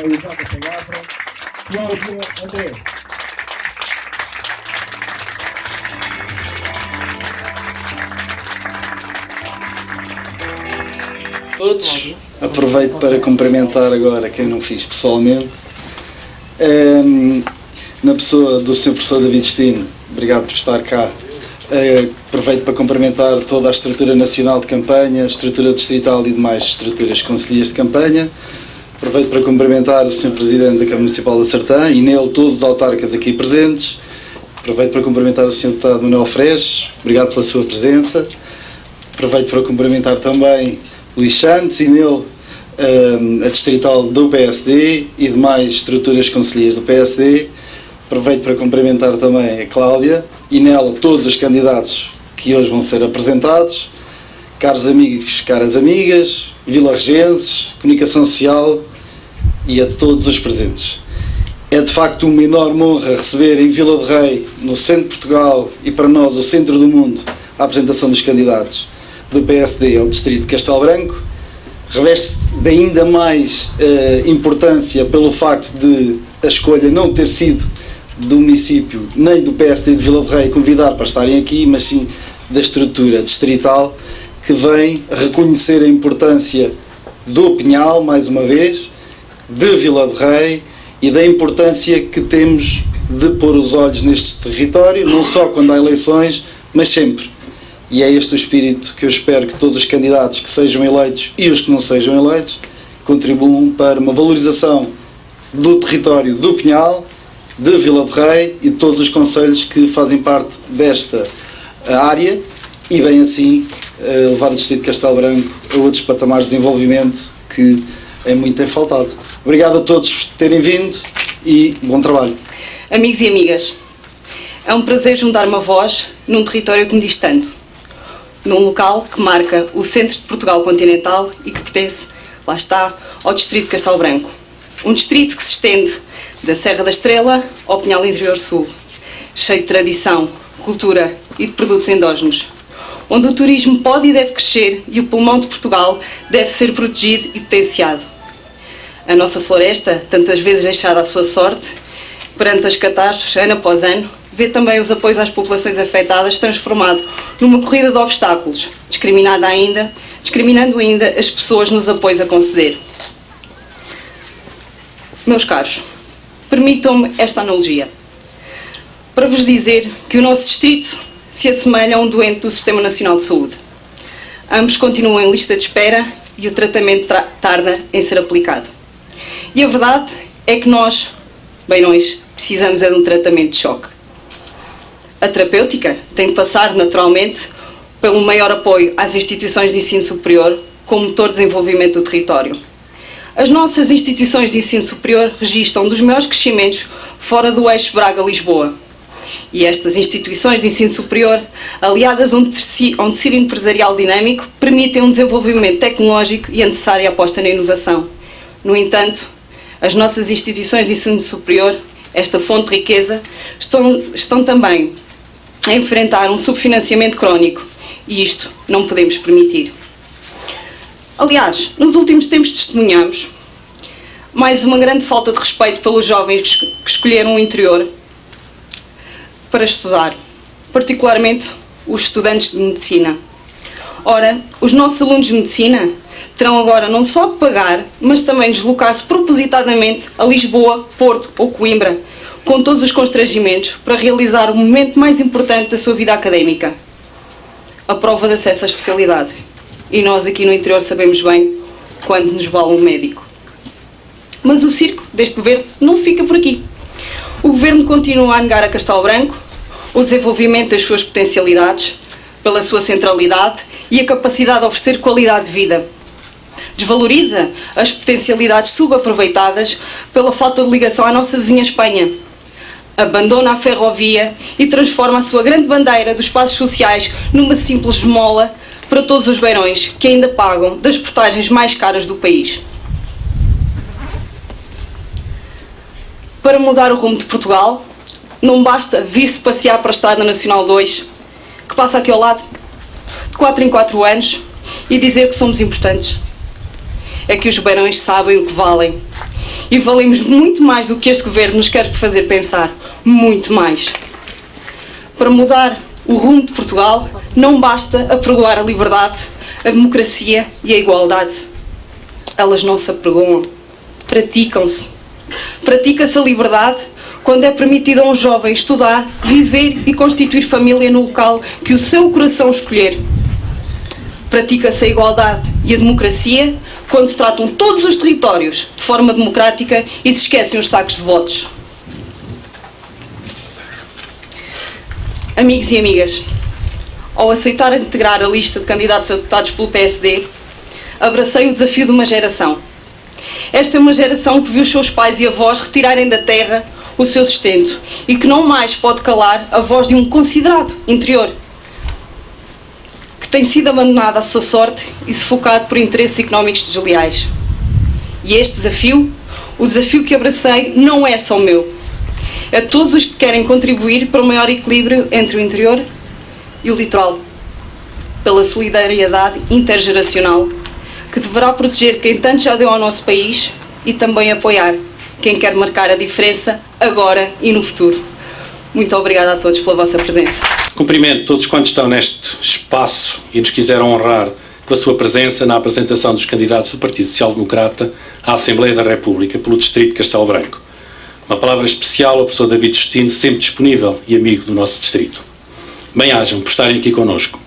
vai usar a palavra Cláudia André. Todos, aproveito para cumprimentar agora quem não fiz pessoalmente, na pessoa do Sr. Professor David Destino, obrigado por estar cá. Aproveito para cumprimentar toda a estrutura nacional de campanha, estrutura distrital e demais estruturas concelhias de campanha. Aproveito para cumprimentar o Sr. Presidente da Câmara Municipal da Sertã e nele todos os autarcas aqui presentes. Aproveito para cumprimentar o Sr. Deputado Manuel Freixo, obrigado pela sua presença. Aproveito para cumprimentar também Luís Santos e nele a distrital do PSD e demais estruturas concelhias do PSD. Aproveito para cumprimentar também a Cláudia e nela todos os candidatos que hoje vão ser apresentados. Caros amigos, caras amigas, vilarregenses, comunicação social e a todos os presentes. É de facto uma enorme honra receber em Vila de Rei, no centro de Portugal e para nós o centro do mundo, a apresentação dos candidatos do PSD ao distrito de Castelo Branco. Reveste de ainda mais importância pelo facto de a escolha não ter sido do município nem do PSD de Vila de Rei convidar para estarem aqui, mas sim da estrutura distrital que vem reconhecer a importância do Pinhal, mais uma vez, de Vila de Rei e da importância que temos de pôr os olhos neste território, não só quando há eleições, mas sempre. E é este o espírito que eu espero que todos os candidatos que sejam eleitos e os que não sejam eleitos contribuam para uma valorização do território do Pinhal, de Vila de Rei e de todos os concelhos que fazem parte desta área e bem assim levar o distrito de Castelo Branco a outros patamares de desenvolvimento que é muito tem faltado. Obrigado a todos por terem vindo e bom trabalho. Amigos e amigas, é um prazer juntar uma voz num território que me diz tanto, num local que marca o centro de Portugal continental e que pertence, lá está, ao distrito de Castelo Branco. Um distrito que se estende da Serra da Estrela ao Pinhal Interior Sul, cheio de tradição, cultura e de produtos endógenos, onde o turismo pode e deve crescer e o pulmão de Portugal deve ser protegido e potenciado. A nossa floresta, tantas vezes deixada à sua sorte, perante as catástrofes, ano após ano, vê também os apoios às populações afetadas transformado numa corrida de obstáculos, discriminando ainda as pessoas nos apoios a conceder. Meus caros, permitam-me esta analogia, para vos dizer que o nosso distrito se assemelha a um doente do Sistema Nacional de Saúde. Ambos continuam em lista de espera e o tratamento tarda em ser aplicado. E a verdade é que nós, beirões, precisamos de um tratamento de choque. A terapêutica tem de passar, naturalmente, pelo maior apoio às instituições de ensino superior como motor de desenvolvimento do território. As nossas instituições de ensino superior registram dos maiores crescimentos fora do eixo Braga-Lisboa. E estas instituições de ensino superior, aliadas a um tecido empresarial dinâmico, permitem um desenvolvimento tecnológico e a necessária aposta na inovação. No entanto, as nossas instituições de ensino superior, esta fonte de riqueza, estão também a enfrentar um subfinanciamento crónico e isto não podemos permitir. Aliás, nos últimos tempos testemunhamos mais uma grande falta de respeito pelos jovens que escolheram o interior para estudar, particularmente os estudantes de medicina. Ora, os nossos alunos de medicina terão agora não só de pagar, mas também deslocar-se propositadamente a Lisboa, Porto ou Coimbra, com todos os constrangimentos, para realizar o momento mais importante da sua vida académica, a prova de acesso à especialidade. E nós aqui no interior sabemos bem quanto nos vale um médico. Mas o circo deste governo não fica por aqui. O governo continua a negar a Castelo Branco o desenvolvimento das suas potencialidades, pela sua centralidade e a capacidade de oferecer qualidade de vida. Desvaloriza as potencialidades subaproveitadas pela falta de ligação à nossa vizinha Espanha. Abandona a ferrovia e transforma a sua grande bandeira dos espaços sociais numa simples esmola para todos os beirões que ainda pagam das portagens mais caras do país. Para mudar o rumo de Portugal, não basta vir-se passear para a Estrada Nacional 2, que passa aqui ao lado, de 4 em 4 anos, e dizer que somos importantes. É que os beirões sabem o que valem e valemos muito mais do que este governo nos quer fazer pensar. Muito mais. Para mudar o rumo de Portugal, não basta apregoar a liberdade, a democracia e a igualdade. Elas não se apregoam, praticam-se. Pratica-se a liberdade quando é permitido a um jovem estudar, viver e constituir família no local que o seu coração escolher. Pratica-se a igualdade e a democracia quando se tratam todos os territórios de forma democrática e se esquecem os sacos de votos. Amigos e amigas, ao aceitar integrar a lista de candidatos a deputados pelo PSD, abracei o desafio de uma geração. Esta é uma geração que viu os seus pais e avós retirarem da terra o seu sustento e que não mais pode calar a voz de um considerado interior, que tem sido abandonado à sua sorte e sufocado por interesses económicos desleais. E este desafio, o desafio que abracei, não é só meu. É de todos os que querem contribuir para o maior equilíbrio entre o interior e o litoral, pela solidariedade intergeracional, que deverá proteger quem tanto já deu ao nosso país e também apoiar quem quer marcar a diferença agora e no futuro. Muito obrigada a todos pela vossa presença. Cumprimento todos quantos estão neste espaço e nos quiseram honrar com a sua presença na apresentação dos candidatos do Partido Social Democrata à Assembleia da República pelo Distrito de Castelo Branco. Uma palavra especial ao professor David Justino, sempre disponível e amigo do nosso distrito. Bem-ajam por estarem aqui connosco.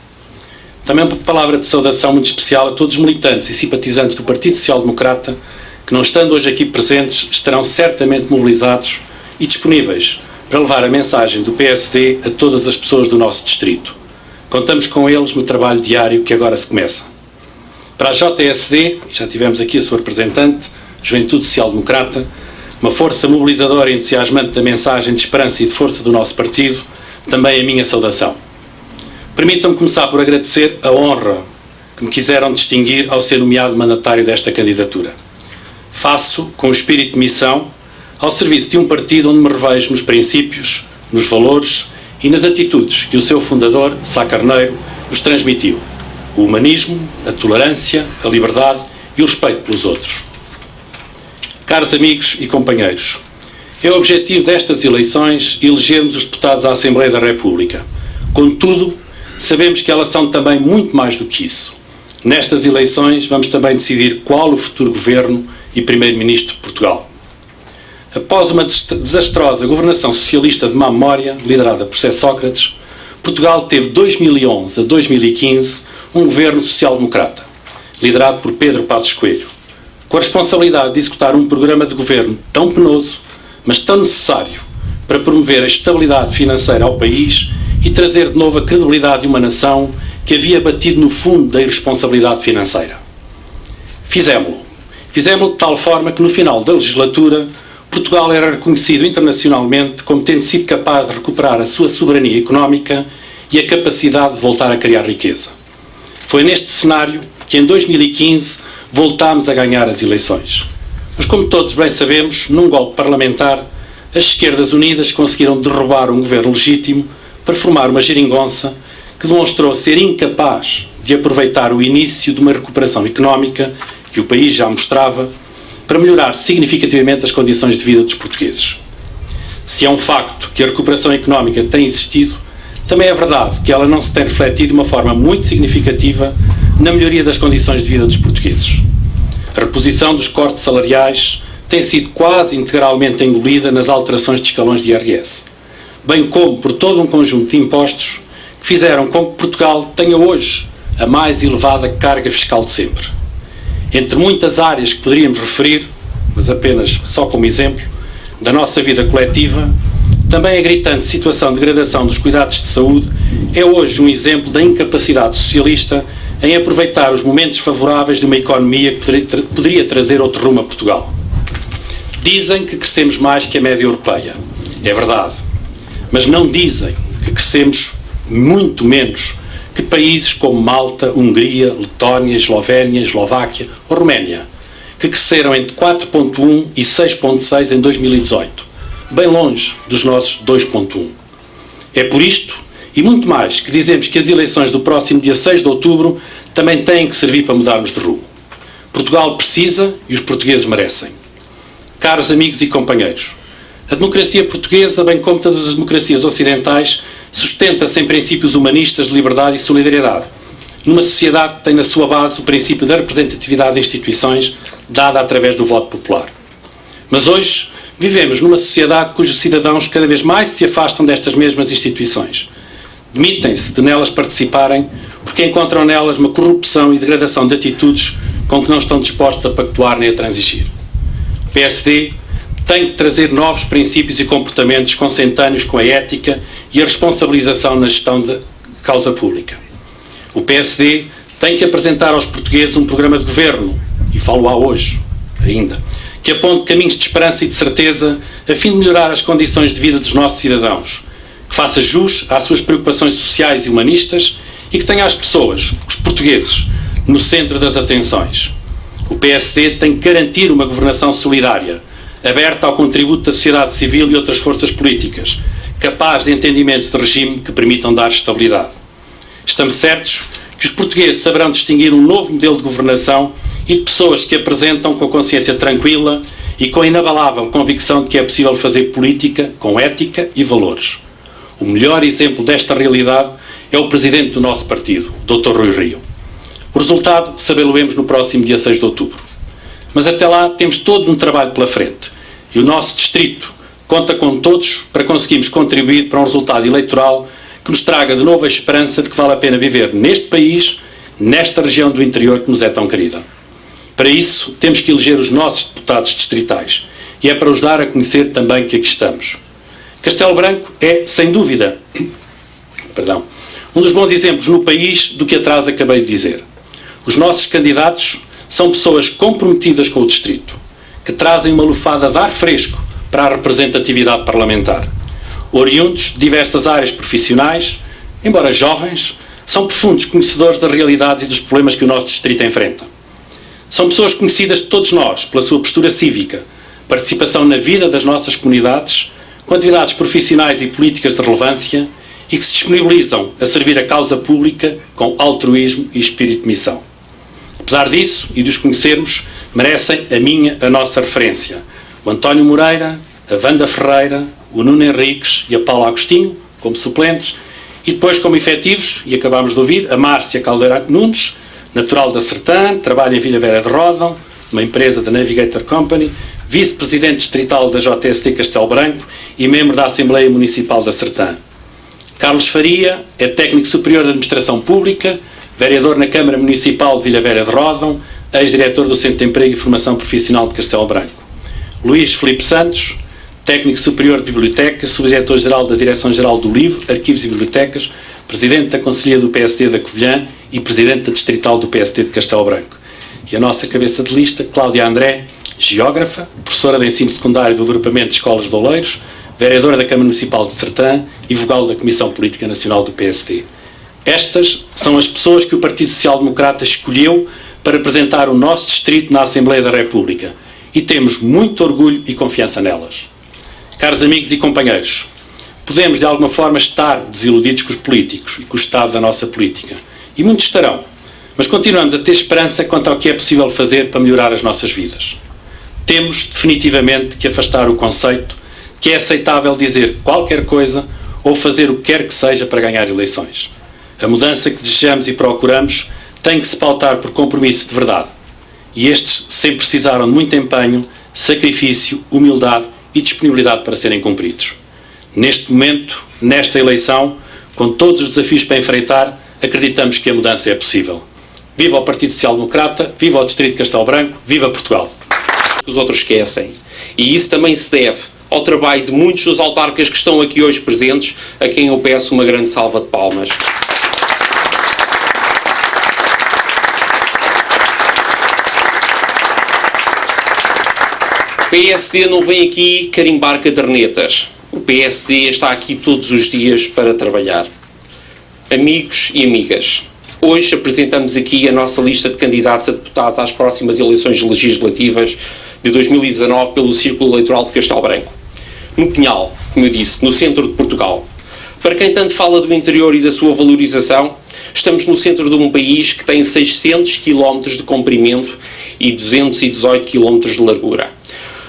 Também uma palavra de saudação muito especial a todos os militantes e simpatizantes do Partido Social Democrata que, não estando hoje aqui presentes, estarão certamente mobilizados e disponíveis para levar a mensagem do PSD a todas as pessoas do nosso distrito. Contamos com eles no trabalho diário que agora se começa. Para a JSD, já tivemos aqui a sua representante, Juventude Social Democrata, uma força mobilizadora e entusiasmante da mensagem de esperança e de força do nosso partido, também a minha saudação. Permitam-me começar por agradecer a honra que me quiseram distinguir ao ser nomeado mandatário desta candidatura. Faço com o espírito de missão ao serviço de um partido onde me revejo nos princípios, nos valores e nas atitudes que o seu fundador, Sá Carneiro, nos transmitiu: o humanismo, a tolerância, a liberdade e o respeito pelos outros. Caros amigos e companheiros, é o objetivo destas eleições elegermos os deputados à Assembleia da República. Contudo, sabemos que elas são também muito mais do que isso. Nestas eleições vamos também decidir qual o futuro governo e primeiro-ministro de Portugal. Após uma desastrosa governação socialista de má memória, liderada por José Sócrates, Portugal teve de 2011 a 2015 um governo social-democrata, liderado por Pedro Passos Coelho, com a responsabilidade de executar um programa de governo tão penoso, mas tão necessário para promover a estabilidade financeira ao país e trazer de novo a credibilidade de uma nação que havia batido no fundo da irresponsabilidade financeira. Fizemos-lo de tal forma que no final da legislatura Portugal era reconhecido internacionalmente como tendo sido capaz de recuperar a sua soberania económica e a capacidade de voltar a criar riqueza. Foi neste cenário que em 2015 voltámos a ganhar as eleições. Mas, como todos bem sabemos, num golpe parlamentar, as esquerdas unidas conseguiram derrubar um governo legítimo para formar uma geringonça que demonstrou ser incapaz de aproveitar o início de uma recuperação económica que o país já mostrava para melhorar significativamente as condições de vida dos portugueses. Se é um facto que a recuperação económica tem existido, também é verdade que ela não se tem refletido de uma forma muito significativa na melhoria das condições de vida dos portugueses. A reposição dos cortes salariais tem sido quase integralmente engolida nas alterações de escalões de IRS, bem como por todo um conjunto de impostos que fizeram com que Portugal tenha hoje a mais elevada carga fiscal de sempre. Entre muitas áreas que poderíamos referir, mas apenas só como exemplo, da nossa vida coletiva, também a gritante situação de degradação dos cuidados de saúde é hoje um exemplo da incapacidade socialista em aproveitar os momentos favoráveis de uma economia que poderia trazer outro rumo a Portugal. Dizem que crescemos mais que a média europeia. É verdade. Mas não dizem que crescemos muito menos que países como Malta, Hungria, Letónia, Eslovénia, Eslováquia ou Roménia, que cresceram entre 4,1 e 6,6 em 2018, bem longe dos nossos 2,1. É por isto, e muito mais, que dizemos que as eleições do próximo dia 6 de outubro também têm que servir para mudarmos de rumo. Portugal precisa e os portugueses merecem. Caros amigos e companheiros, a democracia portuguesa, bem como todas as democracias ocidentais, sustenta-se em princípios humanistas de liberdade e solidariedade, numa sociedade que tem na sua base o princípio da representatividade de instituições, dada através do voto popular. Mas hoje vivemos numa sociedade cujos cidadãos cada vez mais se afastam destas mesmas instituições. Demitem-se de nelas participarem porque encontram nelas uma corrupção e degradação de atitudes com que não estão dispostos a pactuar nem a transigir. O PSD tem que trazer novos princípios e comportamentos consentâneos com a ética e a responsabilização na gestão da causa pública. O PSD tem que apresentar aos portugueses um programa de governo, e falo-á hoje ainda, que aponte caminhos de esperança e de certeza a fim de melhorar as condições de vida dos nossos cidadãos, que faça jus às suas preocupações sociais e humanistas e que tenha as pessoas, os portugueses, no centro das atenções. O PSD tem que garantir uma governação solidária, aberta ao contributo da sociedade civil e outras forças políticas, capaz de entendimentos de regime que permitam dar estabilidade. Estamos certos que os portugueses saberão distinguir um novo modelo de governação e de pessoas que apresentam com a consciência tranquila e com a inabalável convicção de que é possível fazer política com ética e valores. O melhor exemplo desta realidade é o presidente do nosso partido, Dr. Rui Rio. O resultado sabê-lo-emos no próximo dia 6 de outubro. Mas até lá temos todo um trabalho pela frente e o nosso distrito conta com todos para conseguirmos contribuir para um resultado eleitoral que nos traga de novo a esperança de que vale a pena viver neste país, nesta região do interior que nos é tão querida. Para isso, temos que eleger os nossos deputados distritais e é para os dar a conhecer também que aqui estamos. Castelo Branco é, sem dúvida, um dos bons exemplos no país do que atrás acabei de dizer. Os nossos candidatos são pessoas comprometidas com o distrito, que trazem uma lufada de ar fresco para a representatividade parlamentar. Oriundos de diversas áreas profissionais, embora jovens, são profundos conhecedores das realidades e dos problemas que o nosso distrito enfrenta. São pessoas conhecidas de todos nós pela sua postura cívica, participação na vida das nossas comunidades, com atividades profissionais e políticas de relevância e que se disponibilizam a servir a causa pública com altruísmo e espírito de missão. Apesar disso, e de os conhecermos, merecem a nossa referência. O António Moreira, a Wanda Ferreira, o Nuno Henriques e a Paula Agostinho, como suplentes, e depois como efetivos, e acabámos de ouvir, a Márcia Caldeira Nunes, natural da Sertã, trabalha em Vila Velha de Ródão, uma empresa da Navigator Company, vice-presidente distrital da JST Castelo Branco e membro da Assembleia Municipal da Sertã. Carlos Faria é técnico superior de Administração Pública, vereador na Câmara Municipal de Vila Velha de Ródão, ex-diretor do Centro de Emprego e Formação Profissional de Castelo Branco. Luís Filipe Santos, técnico superior de Biblioteca, subdiretor-geral da Direção-Geral do Livro, Arquivos e Bibliotecas, presidente da Conselhia do PSD da Covilhã e presidente da Distrital do PSD de Castelo Branco. E a nossa cabeça de lista, Cláudia André, geógrafa, professora de ensino secundário do Agrupamento de Escolas de Oleiros, vereadora da Câmara Municipal de Sertã e vogal da Comissão Política Nacional do PSD. Estas são as pessoas que o Partido Social Democrata escolheu para representar o nosso distrito na Assembleia da República e temos muito orgulho e confiança nelas. Caros amigos e companheiros, podemos de alguma forma estar desiludidos com os políticos e com o estado da nossa política, e muitos estarão, mas continuamos a ter esperança quanto ao que é possível fazer para melhorar as nossas vidas. Temos definitivamente que afastar o conceito que é aceitável dizer qualquer coisa ou fazer o que quer que seja para ganhar eleições. A mudança que desejamos e procuramos tem que se pautar por compromisso de verdade. E estes sempre precisaram de muito empenho, sacrifício, humildade e disponibilidade para serem cumpridos. Neste momento, nesta eleição, com todos os desafios para enfrentar, acreditamos que a mudança é possível. Viva o Partido Social Democrata, viva o Distrito de Castelo Branco, viva Portugal! Os outros esquecem. E isso também se deve ao trabalho de muitos dos autarcas que estão aqui hoje presentes, a quem eu peço uma grande salva de palmas. O PSD não vem aqui carimbar cadernetas. O PSD está aqui todos os dias para trabalhar. Amigos e amigas, hoje apresentamos aqui a nossa lista de candidatos a deputados às próximas eleições legislativas de 2019 pelo Círculo Eleitoral de Castelo Branco. No Pinhal, como eu disse, no centro de Portugal. Para quem tanto fala do interior e da sua valorização, estamos no centro de um país que tem 600 km de comprimento e 218 km de largura.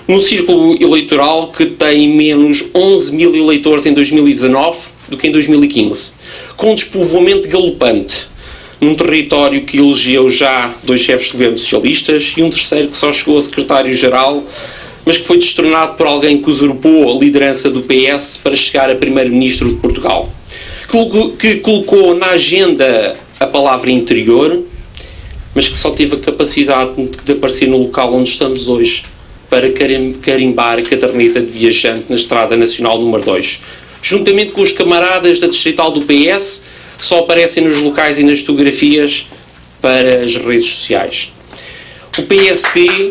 num círculo eleitoral que tem menos 11 mil eleitores em 2019 do que em 2015, com um despovoamento galopante, num território que elegeu já 2 chefes de governo socialistas e um terceiro que só chegou a secretário-geral, mas que foi destronado por alguém que usurpou a liderança do PS para chegar a primeiro-ministro de Portugal, que colocou na agenda a palavra interior, mas que só teve a capacidade de aparecer no local onde estamos hoje para carimbar a caderneta de viajante na Estrada Nacional número 2, juntamente com os camaradas da distrital do PS, que só aparecem nos locais e nas fotografias para as redes sociais. O PSD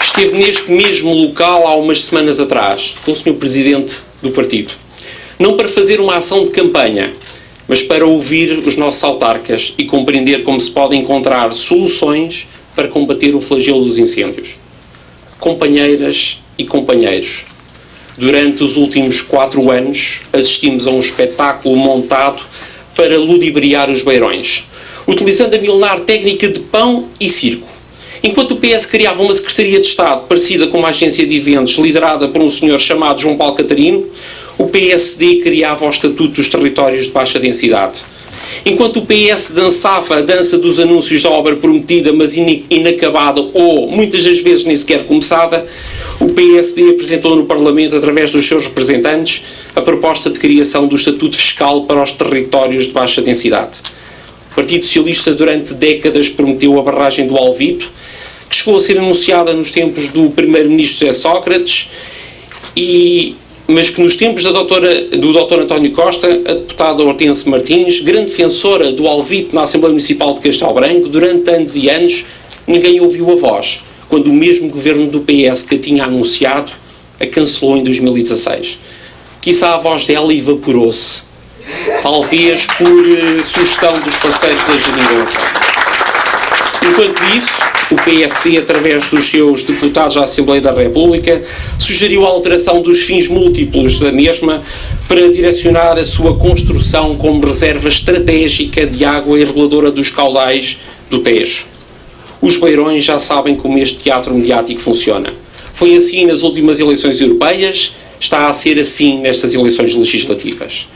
esteve neste mesmo local há umas semanas atrás, com o Sr. Presidente do partido. Não para fazer uma ação de campanha, mas para ouvir os nossos autarcas e compreender como se podem encontrar soluções para combater o flagelo dos incêndios. Companheiras e companheiros, durante os últimos 4 anos assistimos a um espetáculo montado para ludibriar os beirões, utilizando a milenar técnica de pão e circo. Enquanto o PS criava uma Secretaria de Estado parecida com uma agência de eventos liderada por um senhor chamado João Paulo Catarino, o PSD criava o Estatuto dos Territórios de Baixa Densidade. Enquanto o PS dançava a dança dos anúncios da obra prometida, mas inacabada ou, muitas das vezes, nem sequer começada, o PSD apresentou no Parlamento, através dos seus representantes, a proposta de criação do Estatuto Fiscal para os Territórios de Baixa Densidade. O Partido Socialista, durante décadas, prometeu a barragem do Alvito, que chegou a ser anunciada nos tempos do primeiro-ministro José Sócrates, mas que nos tempos do Dr. António Costa, a deputada Hortência Martins, grande defensora do Alvito na Assembleia Municipal de Castelo Branco, durante anos e anos, ninguém ouviu a voz, quando o mesmo governo do PS que a tinha anunciado, a cancelou em 2016. Quiçá a voz dela evaporou-se, talvez por sugestão dos parceiros da geringonça. Enquanto isso, o PSD, através dos seus deputados à Assembleia da República, sugeriu a alteração dos fins múltiplos da mesma para direcionar a sua construção como reserva estratégica de água e reguladora dos caudais do Tejo. Os beirões já sabem como este teatro mediático funciona. Foi assim nas últimas eleições europeias, está a ser assim nestas eleições legislativas.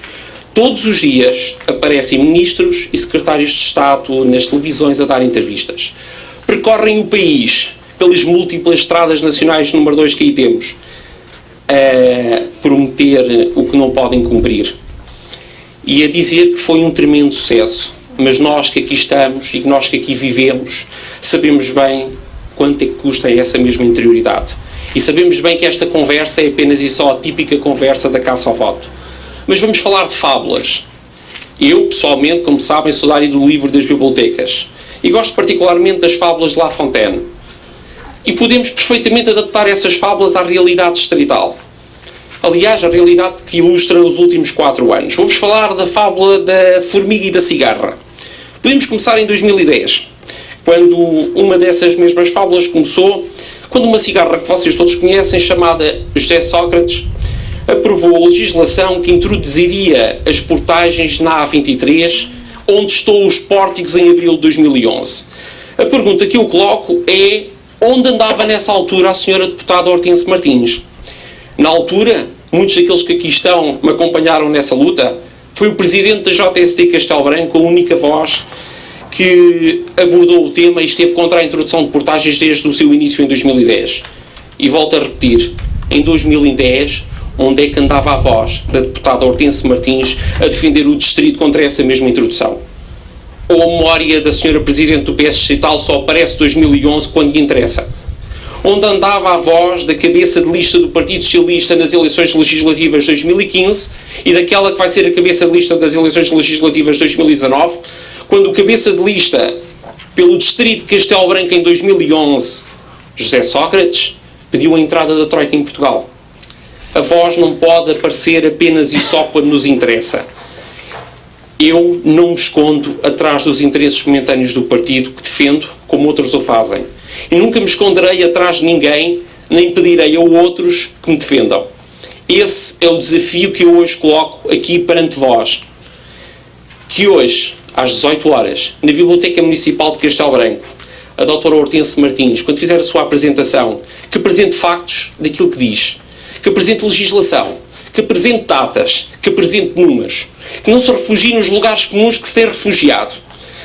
Todos os dias aparecem ministros e secretários de Estado nas televisões a dar entrevistas. Percorrem o país pelas múltiplas estradas nacionais número 2 que aí temos, a prometer o que não podem cumprir e a dizer que foi um tremendo sucesso. Mas nós que aqui estamos e nós que aqui vivemos sabemos bem quanto é que custa essa mesma interioridade. E sabemos bem que esta conversa é apenas e só a típica conversa da caça ao voto. Mas vamos falar de fábulas. Eu, pessoalmente, como sabem, sou da área do livro das bibliotecas e gosto particularmente das fábulas de La Fontaine. E podemos perfeitamente adaptar essas fábulas à realidade distrital. Aliás, a realidade que ilustra os últimos 4 anos. Vou-vos falar da fábula da formiga e da cigarra. Podemos começar em 2010, quando uma dessas mesmas fábulas começou, quando uma cigarra que vocês todos conhecem, chamada José Sócrates, aprovou a legislação que introduziria as portagens na A23, onde estou os pórticos em abril de 2011. A pergunta que eu coloco é: onde andava nessa altura a senhora deputada Hortência Martins? Na altura, muitos daqueles que aqui estão me acompanharam nessa luta. Foi o presidente da JST Castelo Branco, a única voz que abordou o tema e esteve contra a introdução de portagens desde o seu início em 2010. E volto a repetir, em 2010, onde é que andava a voz da deputada Hortência Martins a defender o distrito contra essa mesma introdução? Ou a memória da senhora presidente do PS distrital só aparece 2011 quando lhe interessa? Onde andava a voz da cabeça de lista do Partido Socialista nas eleições legislativas de 2015 e daquela que vai ser a cabeça de lista das eleições legislativas de 2019, quando o cabeça de lista pelo distrito de Castelo Branco em 2011, José Sócrates, pediu a entrada da Troika em Portugal? A voz não pode aparecer apenas e só quando nos interessa. Eu não me escondo atrás dos interesses momentâneos do partido que defendo, como outros o fazem. E nunca me esconderei atrás de ninguém, nem pedirei a outros que me defendam. Esse é o desafio que eu hoje coloco aqui perante vós. Que hoje, às 18 horas, na Biblioteca Municipal de Castelo Branco, a doutora Hortência Martins, quando fizer a sua apresentação, que apresente factos daquilo que diz, que apresente legislação, que apresente datas, que apresente números, que não se refugie nos lugares comuns que se tem refugiado,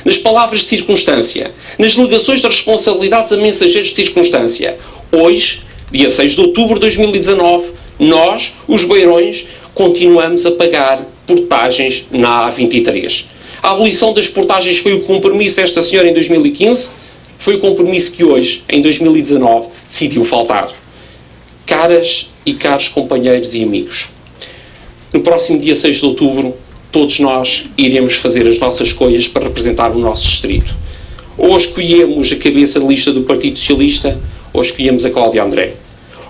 nas palavras de circunstância, nas delegações de responsabilidades a mensageiros de circunstância. Hoje, dia 6 de outubro de 2019, nós, os beirões, continuamos a pagar portagens na A23. A abolição das portagens foi o compromisso desta senhora em 2015, foi o compromisso que hoje, em 2019, decidiu faltar. Caras e caros companheiros e amigos, no próximo dia 6 de outubro, todos nós iremos fazer as nossas escolhas para representar o nosso distrito. Ou escolhemos a cabeça de lista do Partido Socialista, ou escolhemos a Cláudia André.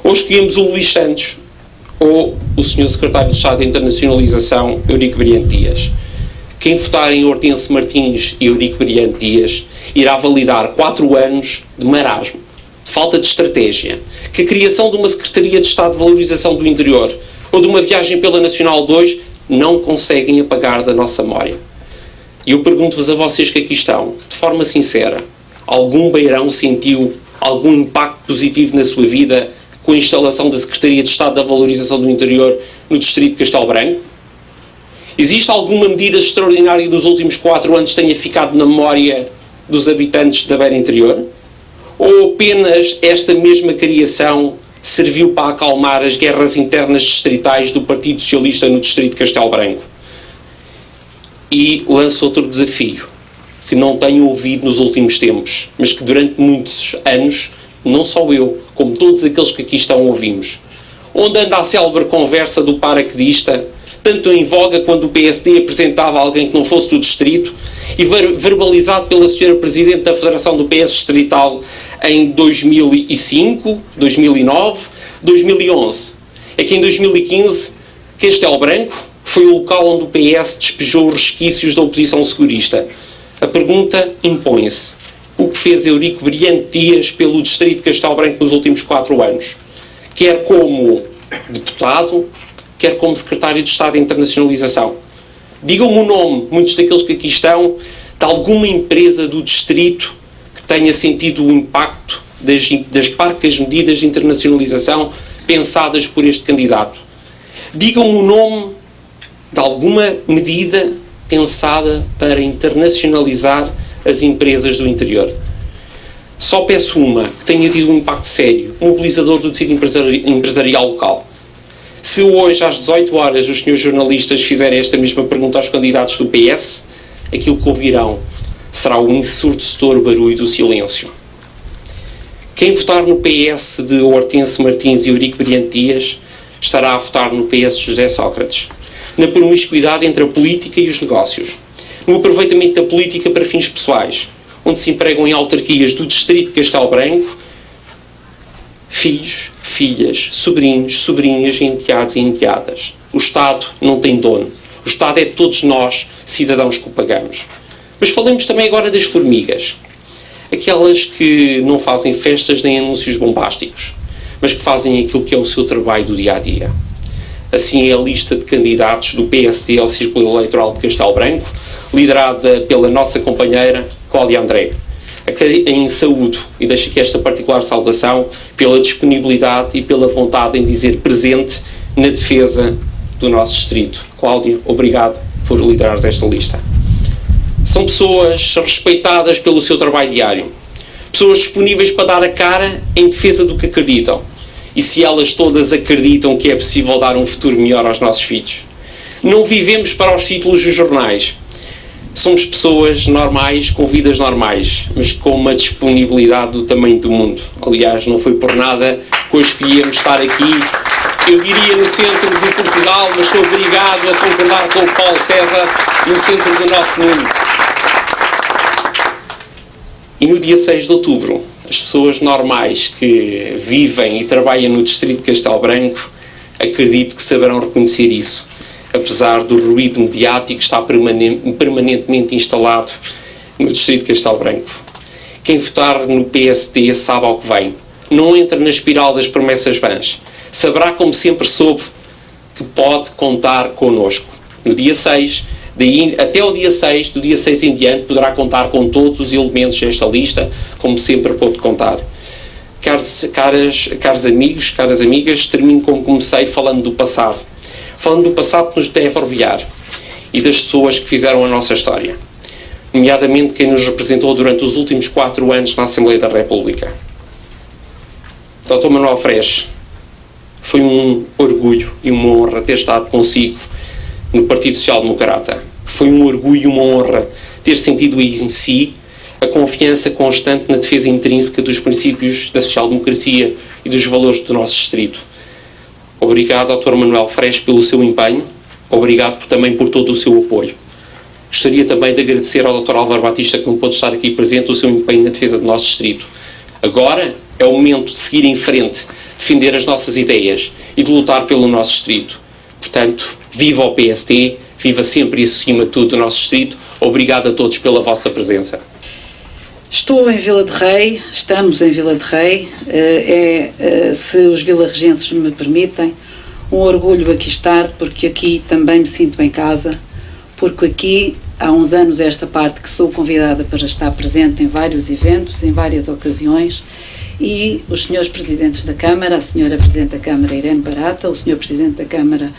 Ou escolhemos o Luís Santos, ou o Sr. Secretário de Estado de Internacionalização, Eurico Brilhante Dias. Quem votar em Hortência Martins e Eurico Brilhante Dias irá validar 4 anos de marasmo, de falta de estratégia, que a criação de uma Secretaria de Estado de Valorização do Interior ou de uma viagem pela Nacional 2 não conseguem apagar da nossa memória. E eu pergunto-vos a vocês que aqui estão, de forma sincera, algum beirão sentiu algum impacto positivo na sua vida com a instalação da Secretaria de Estado da Valorização do Interior no distrito de Castelo Branco? Existe alguma medida extraordinária dos últimos 4 anos que tenha ficado na memória dos habitantes da Beira Interior? Ou apenas esta mesma criação serviu para acalmar as guerras internas distritais do Partido Socialista no distrito de Castelo Branco? E lanço outro desafio, que não tenho ouvido nos últimos tempos, mas que durante muitos anos, não só eu, como todos aqueles que aqui estão ouvimos. Onde anda a célebre conversa do paraquedista, tanto em voga quando o PSD apresentava alguém que não fosse do distrito, e verbalizado pela Sra. Presidente da Federação do PS Distrital em 2005, 2009, 2011. É que em 2015, Castelo Branco foi o local onde o PS despejou os resquícios da oposição segurista. A pergunta impõe-se. O que fez Eurico Brilhante Dias pelo distrito de Castelo Branco nos últimos 4 anos? Quer como deputado, quer como secretário de Estado de Internacionalização. Digam-me o nome, muitos daqueles que aqui estão, de alguma empresa do distrito que tenha sentido o impacto das parcas medidas de internacionalização pensadas por este candidato. Digam-me o nome de alguma medida pensada para internacionalizar as empresas do interior. Só peço uma que tenha tido um impacto sério, mobilizador do tecido empresarial local. Se hoje, às 18 horas, os senhores jornalistas fizerem esta mesma pergunta aos candidatos do PS, aquilo que ouvirão será o ensurdecedor barulho do silêncio. Quem votar no PS de Hortência Martins e Eurico Brilhante Dias estará a votar no PS de José Sócrates, na promiscuidade entre a política e os negócios, no aproveitamento da política para fins pessoais, onde se empregam em autarquias do distrito de Castelo Branco filhos, filhas, sobrinhos, sobrinhas, enteados e enteadas. O Estado não tem dono. O Estado é de todos nós, cidadãos, que o pagamos. Mas falemos também agora das formigas. Aquelas que não fazem festas nem anúncios bombásticos, mas que fazem aquilo que é o seu trabalho do dia-a-dia. Assim é a lista de candidatos do PSD ao Círculo Eleitoral de Castelo Branco, liderada pela nossa companheira Cláudia André. Em saúde, e deixo aqui esta particular saudação, pela disponibilidade e pela vontade em dizer presente na defesa do nosso distrito. Cláudia, obrigado por liderares esta lista. São pessoas respeitadas pelo seu trabalho diário, pessoas disponíveis para dar a cara em defesa do que acreditam. E se elas todas acreditam que é possível dar um futuro melhor aos nossos filhos. Não vivemos para os títulos dos jornais. Somos pessoas normais, com vidas normais, mas com uma disponibilidade do tamanho do mundo. Aliás, não foi por nada que hoje escolhíamos estar aqui. Eu diria no centro de Portugal, mas sou obrigado a concordar com o Paulo César, no centro do nosso mundo. E no dia 6 de outubro, as pessoas normais que vivem e trabalham no distrito de Castelo Branco, acredito que saberão reconhecer isso, apesar do ruído mediático que está permanentemente instalado no distrito de Castelo Branco. Quem votar no PSD sabe ao que vem. Não entra na espiral das promessas vãs. Saberá, como sempre soube, que pode contar connosco. No dia 6, Daí, até o dia 6, do dia 6 em diante, poderá contar com todos os elementos desta lista, como sempre pode contar. Caros amigos, caras amigas, termino como comecei, falando do passado. Falando do passado que nos deve orgulhar e das pessoas que fizeram a nossa história. Nomeadamente quem nos representou durante os últimos 4 anos na Assembleia da República. Dr. Manuel Freixo, foi um orgulho e uma honra ter estado consigo no Partido Social Democrata. Foi um orgulho e uma honra ter sentido em si a confiança constante na defesa intrínseca dos princípios da social-democracia e dos valores do nosso distrito. Obrigado, Dr. Manuel Freixo, pelo seu empenho. Obrigado também por todo o seu apoio. Gostaria também de agradecer ao Dr. Álvaro Batista, que não pôde estar aqui presente, o seu empenho na defesa do nosso distrito. Agora é o momento de seguir em frente, defender as nossas ideias e de lutar pelo nosso distrito. Portanto, viva o PSD, viva sempre e acima de tudo o nosso distrito. Obrigado a todos pela vossa presença. Estou em Vila de Rei, estamos em Vila de Rei, se os vilarregenses me permitem, um orgulho aqui estar, porque aqui também me sinto em casa, porque aqui há uns anos esta parte que sou convidada para estar presente em vários eventos, em várias ocasiões, e os senhores presidentes da Câmara, a senhora Presidente da Câmara Irene Barata, o senhor Presidente da Câmara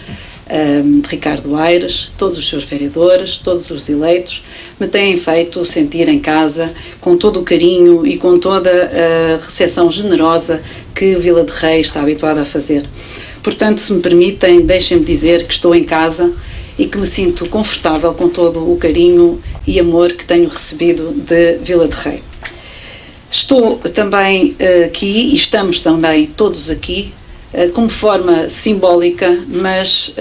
Ricardo Aires, todos os seus vereadores, todos os eleitos, me têm feito sentir em casa com todo o carinho e com toda a recepção generosa que Vila de Rei está habituada a fazer. Portanto, se me permitem, deixem-me dizer que estou em casa e que me sinto confortável com todo o carinho e amor que tenho recebido de Vila de Rei. Estou também aqui e estamos também todos aqui como forma simbólica, mas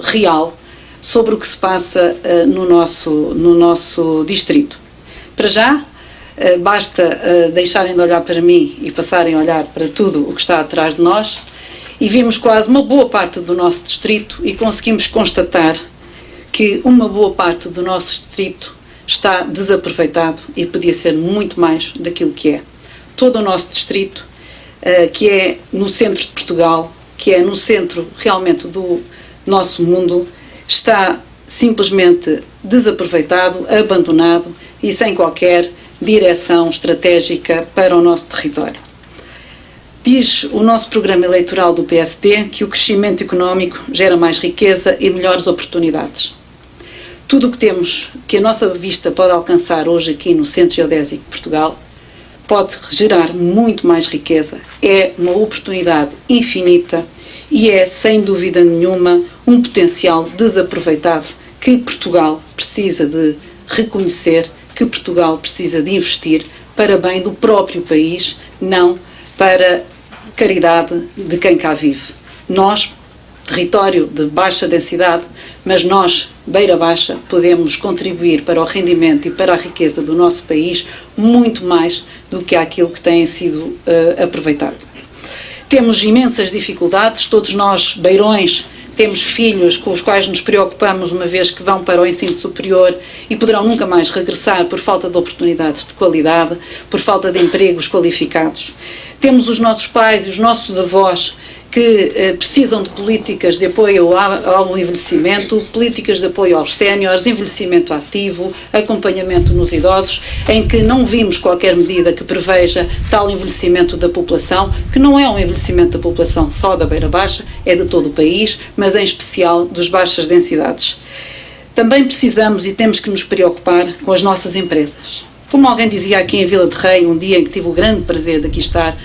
real, sobre o que se passa no nosso distrito. Para já, basta deixarem de olhar para mim e passarem a olhar para tudo o que está atrás de nós e vimos quase uma boa parte do nosso distrito e conseguimos constatar que uma boa parte do nosso distrito está desaproveitado e podia ser muito mais daquilo que é. Todo o nosso distrito, que é no centro de Portugal, que é no centro realmente do nosso mundo, está simplesmente desaproveitado, abandonado e sem qualquer direção estratégica para o nosso território. Diz o nosso programa eleitoral do PSD que o crescimento económico gera mais riqueza e melhores oportunidades. Tudo o que temos, que a nossa vista pode alcançar hoje aqui no Centro Geodésico de Portugal, pode gerar muito mais riqueza. É uma oportunidade infinita e é, sem dúvida nenhuma, um potencial desaproveitado que Portugal precisa de reconhecer, que Portugal precisa de investir para bem do próprio país, não para caridade de quem cá vive. Nós, território de baixa densidade, mas nós, Beira Baixa, podemos contribuir para o rendimento e para a riqueza do nosso país muito mais do que aquilo que tem sido aproveitado. Temos imensas dificuldades, todos nós, beirões, temos filhos com os quais nos preocupamos uma vez que vão para o ensino superior e poderão nunca mais regressar por falta de oportunidades de qualidade, por falta de empregos qualificados. Temos os nossos pais e os nossos avós que precisam de políticas de apoio ao envelhecimento, políticas de apoio aos séniores, envelhecimento ativo, acompanhamento nos idosos, em que não vimos qualquer medida que preveja tal envelhecimento da população, que não é um envelhecimento da população só da Beira Baixa, é de todo o país, mas em especial dos baixas densidades. Também precisamos e temos que nos preocupar com as nossas empresas. Como alguém dizia aqui em Vila de Rei, um dia em que tive o grande prazer de aqui estar,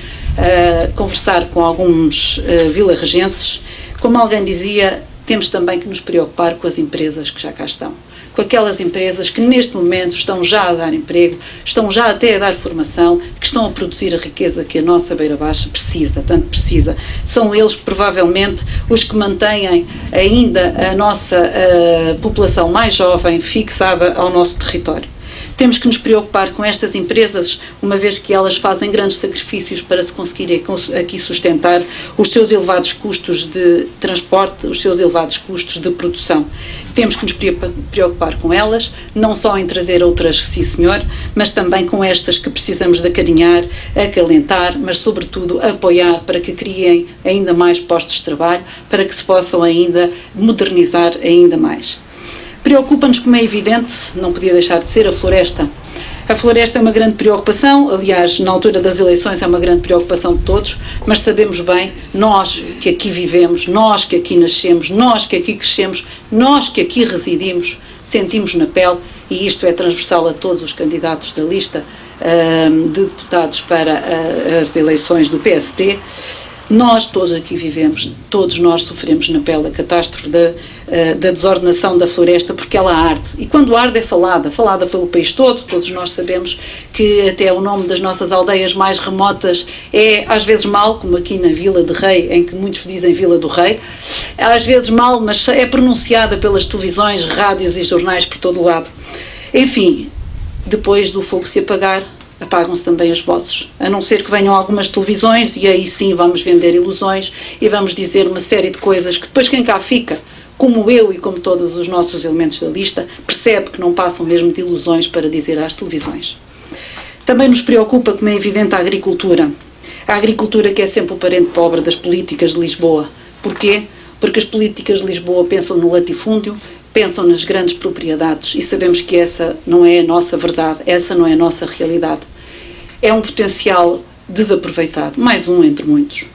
conversar com alguns vilarregenses, como alguém dizia, temos também que nos preocupar com as empresas que já cá estão. Com aquelas empresas que neste momento estão já a dar emprego, estão já até a dar formação, que estão a produzir a riqueza que a nossa Beira Baixa precisa, tanto precisa. São eles, provavelmente, os que mantêm ainda a nossa população mais jovem fixada ao nosso território. Temos que nos preocupar com estas empresas, uma vez que elas fazem grandes sacrifícios para se conseguirem aqui sustentar os seus elevados custos de transporte, os seus elevados custos de produção. Temos que nos preocupar com elas, não só em trazer outras, sim senhor, mas também com estas que precisamos de acarinhar, acalentar, mas sobretudo apoiar para que criem ainda mais postos de trabalho, para que se possam ainda modernizar ainda mais. Preocupa-nos, como é evidente, não podia deixar de ser, a floresta. A floresta é uma grande preocupação, aliás, na altura das eleições é uma grande preocupação de todos, mas sabemos bem, nós que aqui vivemos, nós que aqui nascemos, nós que aqui crescemos, nós que aqui residimos, sentimos na pele, e isto é transversal a todos os candidatos da lista de deputados para as eleições do PSD, nós todos aqui vivemos, todos nós sofremos na pele a catástrofe da desordenação da floresta, porque ela arde. E quando arde é falada pelo país todo. Todos nós sabemos que até o nome das nossas aldeias mais remotas é às vezes mal, como aqui na Vila de Rei, em que muitos dizem Vila do Rei, às vezes mal, mas é pronunciada pelas televisões, rádios e jornais por todo o lado. Enfim, depois do fogo se apagar, apagam-se também as vozes, a não ser que venham algumas televisões e aí sim vamos vender ilusões e vamos dizer uma série de coisas que depois quem cá fica, como eu e como todos os nossos elementos da lista, percebe que não passam mesmo de ilusões para dizer às televisões. Também nos preocupa, como é evidente, a agricultura que é sempre o parente pobre das políticas de Lisboa. Porquê? Porque as políticas de Lisboa pensam no latifúndio, pensam nas grandes propriedades e sabemos que essa não é a nossa verdade, essa não é a nossa realidade. É um potencial desaproveitado, mais um entre muitos.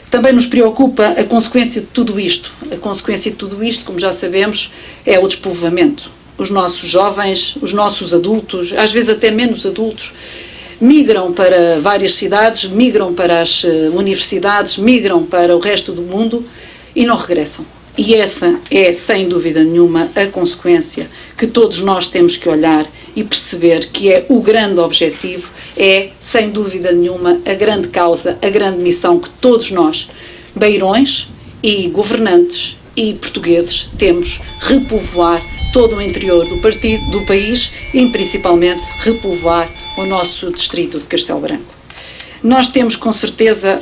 Também nos preocupa a consequência de tudo isto. A consequência de tudo isto, como já sabemos, é o despovoamento. Os nossos jovens, os nossos adultos, às vezes até menos adultos, migram para várias cidades, migram para as universidades, migram para o resto do mundo e não regressam. E essa é, sem dúvida nenhuma, a consequência que todos nós temos que olhar e perceber que é o grande objetivo, é, sem dúvida nenhuma, a grande causa, a grande missão que todos nós, beirões e governantes e portugueses, temos: repovoar todo o interior do país e, principalmente, repovoar o nosso distrito de Castelo Branco. Nós temos, com certeza,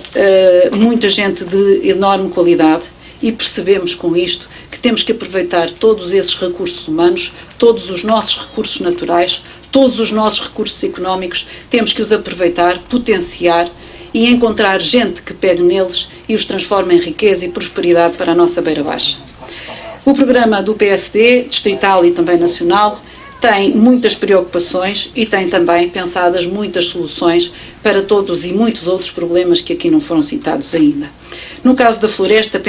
muita gente de enorme qualidade, e percebemos com isto que temos que aproveitar todos esses recursos humanos, todos os nossos recursos naturais, todos os nossos recursos económicos, temos que os aproveitar, potenciar e encontrar gente que pegue neles e os transforme em riqueza e prosperidade para a nossa Beira Baixa. O programa do PSD, distrital e também nacional, tem muitas preocupações e tem também pensadas muitas soluções para todos e muitos outros problemas que aqui não foram citados ainda. No caso da floresta,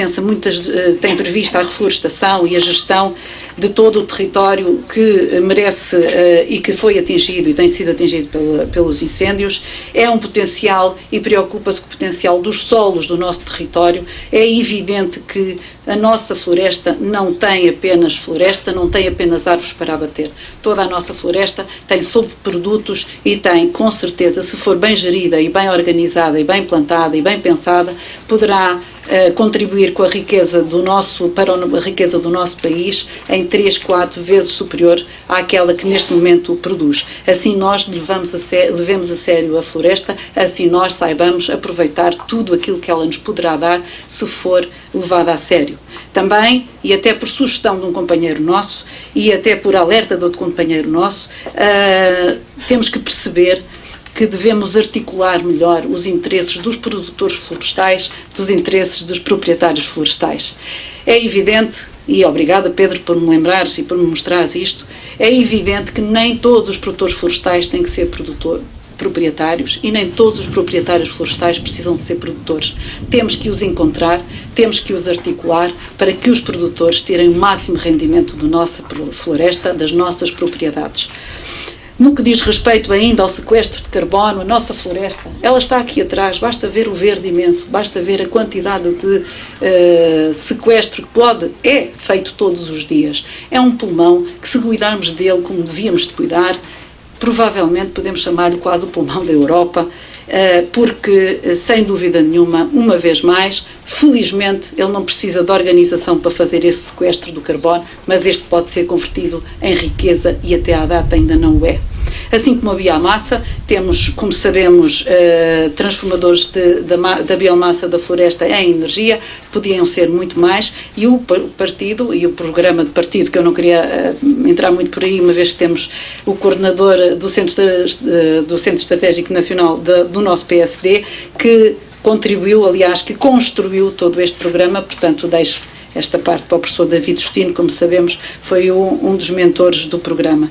tem prevista a reflorestação e a gestão de todo o território que merece e que foi atingido e tem sido atingido pelos incêndios. É um potencial e preocupa-se com o potencial dos solos do nosso território. É evidente que a nossa floresta não tem apenas floresta, não tem apenas árvores para abater. Toda a nossa floresta tem subprodutos e tem, com certeza, se for bem gerida e bem organizada e bem plantada e bem pensada, poderá contribuir com a riqueza para a riqueza do nosso país em 3, 4 vezes superior àquela que neste momento o produz. Assim nós levemos a sério a floresta, assim nós saibamos aproveitar tudo aquilo que ela nos poderá dar se for levada a sério. Também, e até por sugestão de um companheiro nosso, e até por alerta de outro companheiro nosso, temos que perceber que devemos articular melhor os interesses dos produtores florestais dos interesses dos proprietários florestais. É evidente, e obrigada Pedro por me lembrares e por me mostrares isto, é evidente que nem todos os produtores florestais têm que ser proprietários e nem todos os proprietários florestais precisam de ser produtores. Temos que os encontrar, temos que os articular para que os produtores tirem o máximo rendimento da nossa floresta, das nossas propriedades. No que diz respeito ainda ao sequestro de carbono, a nossa floresta, ela está aqui atrás, basta ver o verde imenso, basta ver a quantidade de sequestro que é feito todos os dias. É um pulmão que, se cuidarmos dele como devíamos de cuidar, provavelmente podemos chamar-lhe quase o pulmão da Europa, porque, sem dúvida nenhuma, uma vez mais, felizmente, ele não precisa de organização para fazer esse sequestro do carbono, mas este pode ser convertido em riqueza e até à data ainda não o é. Assim como a biomassa, temos, como sabemos, transformadores da biomassa da floresta em energia, podiam ser muito mais, e o partido, e o programa de partido, que eu não queria entrar muito por aí, uma vez que temos o coordenador do Centro Estratégico Nacional do nosso PSD, que contribuiu, aliás, que construiu todo este programa, portanto deixo esta parte para o professor David Justino, como sabemos, foi um dos mentores do programa.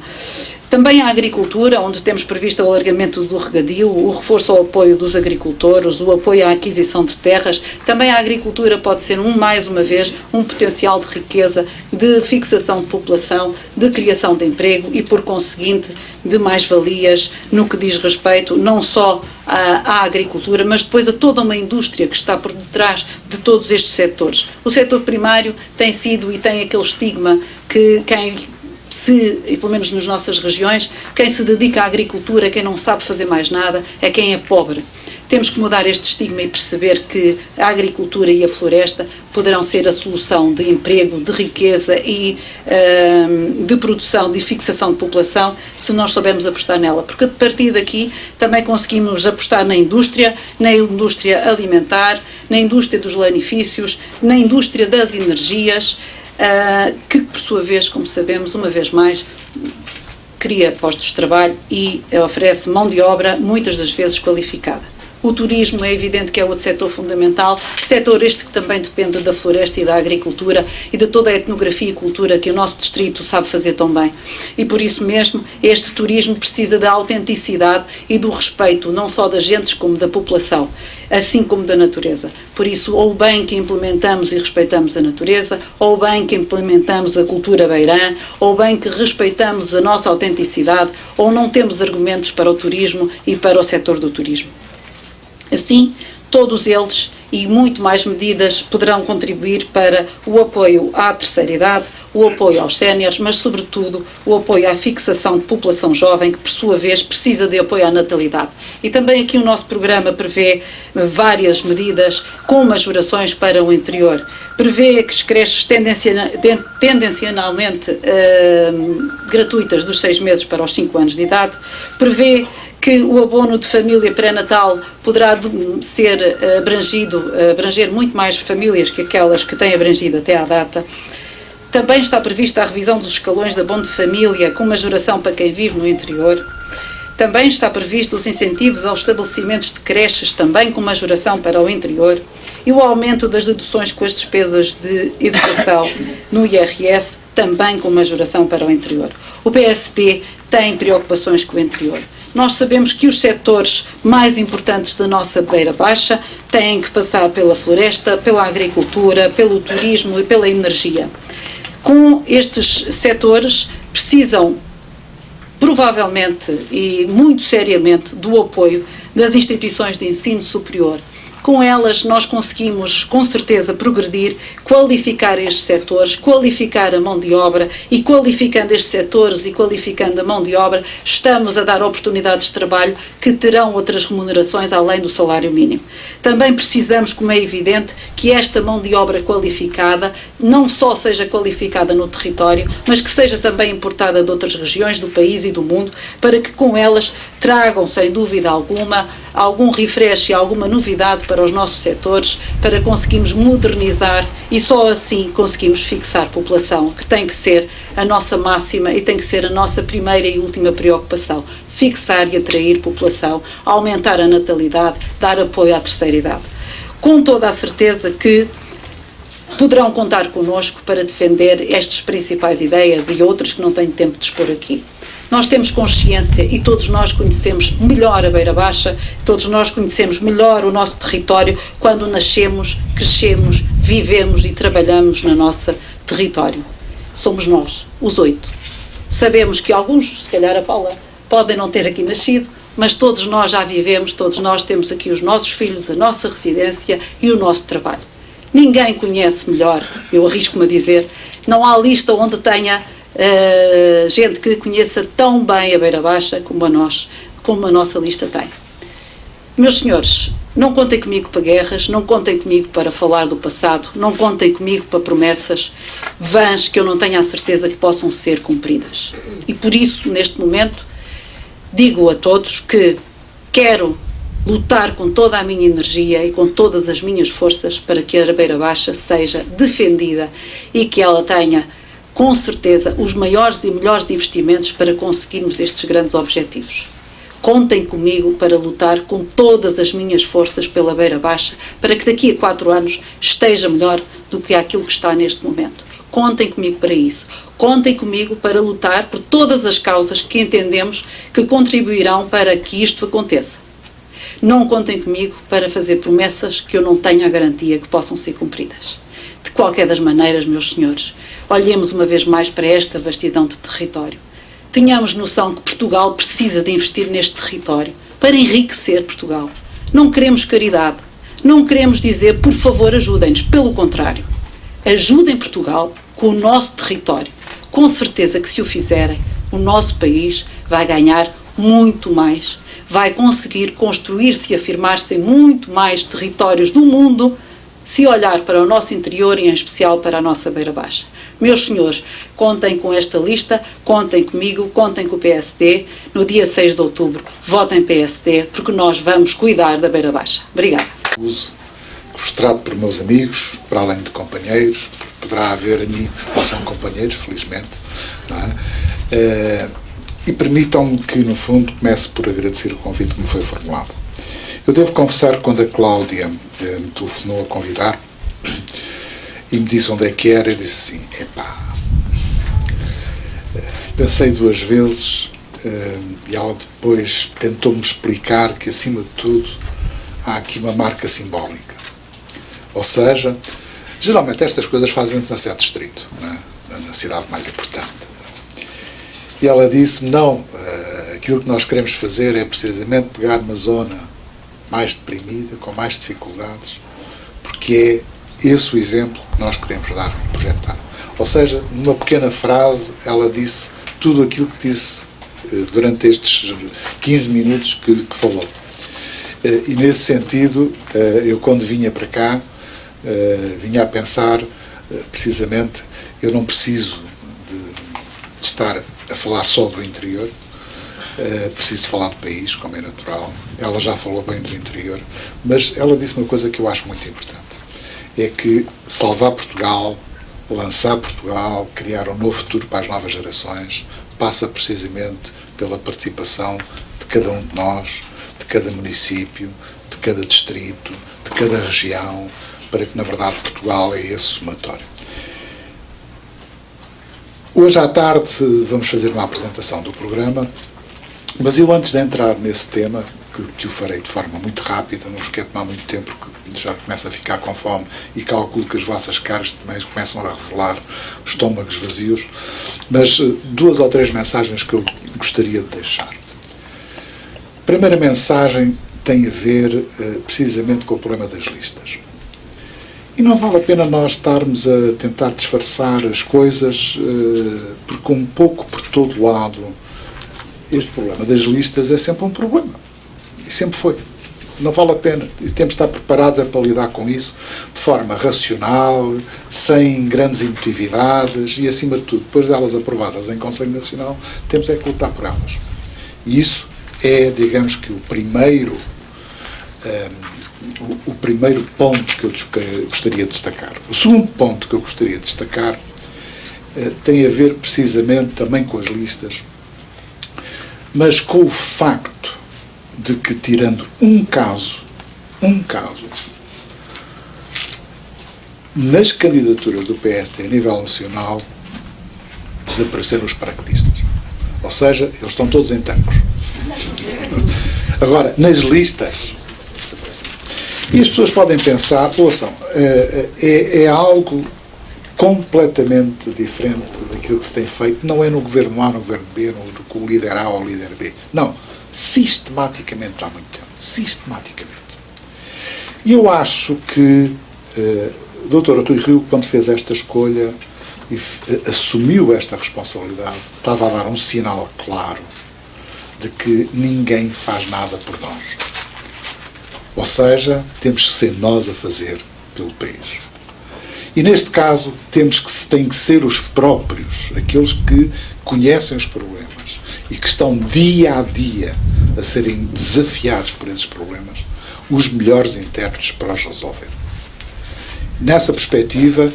Também a agricultura, onde temos previsto o alargamento do regadio, o reforço ao apoio dos agricultores, o apoio à aquisição de terras. Também a agricultura pode ser, mais uma vez, um potencial de riqueza, de fixação de população, de criação de emprego e, por conseguinte, de mais-valias no que diz respeito não só à agricultura, mas depois a toda uma indústria que está por detrás de todos estes setores. O setor primário tem sido e tem aquele estigma que e pelo menos nas nossas regiões, quem se dedica à agricultura, quem não sabe fazer mais nada, é quem é pobre. Temos que mudar este estigma e perceber que a agricultura e a floresta poderão ser a solução de emprego, de riqueza e de produção, de fixação de população, se nós soubermos apostar nela. Porque a partir daqui também conseguimos apostar na indústria alimentar, na indústria dos lanifícios, na indústria das energias, que por sua vez, como sabemos, uma vez mais, cria postos de trabalho e oferece mão de obra, muitas das vezes qualificada. O turismo é evidente que é outro setor fundamental, setor este que também depende da floresta e da agricultura e de toda a etnografia e cultura que o nosso distrito sabe fazer tão bem. E por isso mesmo, este turismo precisa da autenticidade e do respeito, não só das gentes como da população, assim como da natureza. Por isso, ou bem que implementamos e respeitamos a natureza, ou bem que implementamos a cultura beirã, ou bem que respeitamos a nossa autenticidade, ou não temos argumentos para o turismo e para o setor do turismo. Assim, todos eles e muito mais medidas poderão contribuir para o apoio à terceira idade, o apoio aos séniores, mas sobretudo o apoio à fixação de população jovem, que por sua vez precisa de apoio à natalidade. E também aqui o nosso programa prevê várias medidas com majorações para o interior. Prevê que as creches tendencionalmente gratuitas dos 6 meses para os 5 anos de idade, prevê que o abono de família pré-natal poderá ser abranger muito mais famílias que aquelas que têm abrangido até à data. Também está prevista a revisão dos escalões de abono de família com majoração para quem vive no interior. Também está previsto os incentivos aos estabelecimentos de creches, também com majoração para o interior. E o aumento das deduções com as despesas de educação no IRS, também com majoração para o interior. O PSD tem preocupações com o interior. Nós sabemos que os setores mais importantes da nossa Beira Baixa têm que passar pela floresta, pela agricultura, pelo turismo e pela energia. Com estes setores precisam, provavelmente e muito seriamente, do apoio das instituições de ensino superior. Com elas nós conseguimos, com certeza, progredir, qualificar estes setores, qualificar a mão de obra e qualificando estes setores e qualificando a mão de obra, estamos a dar oportunidades de trabalho que terão outras remunerações além do salário mínimo. Também precisamos, como é evidente, que esta mão de obra qualificada não só seja qualificada no território, mas que seja também importada de outras regiões do país e do mundo, para que com elas tragam, sem dúvida alguma, algum refresh e alguma novidade para os nossos setores, para conseguirmos modernizar e só assim conseguimos fixar população, que tem que ser a nossa máxima e tem que ser a nossa primeira e última preocupação. Fixar e atrair população, aumentar a natalidade, dar apoio à terceira idade. Com toda a certeza que poderão contar connosco para defender estas principais ideias e outras que não tenho tempo de expor aqui. Nós temos consciência e todos nós conhecemos melhor a Beira Baixa, todos nós conhecemos melhor o nosso território quando nascemos, crescemos, vivemos e trabalhamos no nosso território. Somos nós, os 8. Sabemos que alguns, se calhar a Paula, podem não ter aqui nascido, mas todos nós já vivemos, todos nós temos aqui os nossos filhos, a nossa residência e o nosso trabalho. Ninguém conhece melhor, eu arrisco-me a dizer, não há lista onde tenha gente que conheça tão bem a Beira Baixa como a nossa lista tem. Meus senhores, não contem comigo para guerras, não contem comigo para falar do passado, não contem comigo para promessas vãs que eu não tenho a certeza que possam ser cumpridas. E por isso, neste momento, digo a todos que quero lutar com toda a minha energia e com todas as minhas forças para que a Beira Baixa seja defendida e que ela tenha, com certeza, os maiores e melhores investimentos para conseguirmos estes grandes objetivos. Contem comigo para lutar com todas as minhas forças pela Beira Baixa, para que daqui a 4 anos esteja melhor do que aquilo que está neste momento. Contem comigo para isso. Contem comigo para lutar por todas as causas que entendemos que contribuirão para que isto aconteça. Não contem comigo para fazer promessas que eu não tenho a garantia que possam ser cumpridas. De qualquer das maneiras, meus senhores, olhemos uma vez mais para esta vastidão de território. Tenhamos noção que Portugal precisa de investir neste território para enriquecer Portugal. Não queremos caridade. Não queremos dizer, por favor, ajudem-nos. Pelo contrário. Ajudem Portugal com o nosso território. Com certeza que se o fizerem, o nosso país vai ganhar muito mais. Vai conseguir construir-se e afirmar-se em muito mais territórios do mundo se olhar para o nosso interior e em especial para a nossa Beira Baixa. Meus senhores, contem com esta lista, contem comigo, contem com o PSD. No dia 6 de outubro, votem PSD, porque nós vamos cuidar da Beira Baixa. Obrigada. Vos trato por meus amigos, para além de companheiros, poderá haver amigos que são companheiros, felizmente, não é? E permitam-me que, no fundo, comece por agradecer o convite que me foi formulado. Eu devo confessar que quando a Cláudia me telefonou a convidar e me disse onde é que era, eu disse assim, pensei 2 vezes e ela depois tentou-me explicar que, acima de tudo, há aqui uma marca simbólica. Ou seja, geralmente estas coisas fazem-se na sede distrito, na cidade mais importante. E ela disse-me, não, aquilo que nós queremos fazer é precisamente pegar uma zona mais deprimida, com mais dificuldades, porque é esse o exemplo que nós queremos dar e projetar. Ou seja, numa pequena frase, ela disse tudo aquilo que disse durante estes 15 minutos que falou. E nesse sentido, eu quando vinha para cá, vinha a pensar, precisamente, eu não preciso de estar a falar só do interior, preciso falar do país, como é natural. Ela já falou bem do interior, mas ela disse uma coisa que eu acho muito importante, é que salvar Portugal, lançar Portugal, criar um novo futuro para as novas gerações, passa precisamente pela participação de cada um de nós, de cada município, de cada distrito, de cada região, para que, na verdade, Portugal é esse somatório. Hoje à tarde vamos fazer uma apresentação do programa, mas eu, antes de entrar nesse tema, que o farei de forma muito rápida, não vos quero tomar muito tempo, porque já começo a ficar com fome e calculo que as vossas caras também começam a revelar estômagos vazios, mas 2 ou 3 mensagens que eu gostaria de deixar. A primeira mensagem tem a ver precisamente com o problema das listas. E não vale a pena nós estarmos a tentar disfarçar as coisas, porque um pouco por todo lado este problema das listas é sempre um problema. E sempre foi. Não vale a pena. E temos de estar preparados para lidar com isso de forma racional, sem grandes emotividades e, acima de tudo, depois delas aprovadas em Conselho Nacional, temos é que lutar por elas. E isso é, digamos que, o primeiro ponto que eu gostaria de destacar. O segundo ponto que eu gostaria de destacar tem a ver precisamente também com as listas, mas com o facto de que, tirando um caso, nas candidaturas do PSD a nível nacional, desapareceram os paraquedistas. Ou seja, eles estão todos em tancos. Agora, nas listas, desapareceram. E as pessoas podem pensar, ouçam, é algo completamente diferente daquilo que se tem feito, não é no governo A, no governo B, com o líder A ou o líder B. Não. Sistematicamente há muito tempo. Sistematicamente. E eu acho que o Dr. Rui Rio, quando fez esta escolha e assumiu esta responsabilidade, estava a dar um sinal claro de que ninguém faz nada por nós. Ou seja, temos que ser nós a fazer pelo país. E neste caso, têm que ser os próprios, aqueles que conhecem os problemas e que estão dia a dia a serem desafiados por esses problemas, os melhores intérpretes para os resolver. Nessa perspectiva,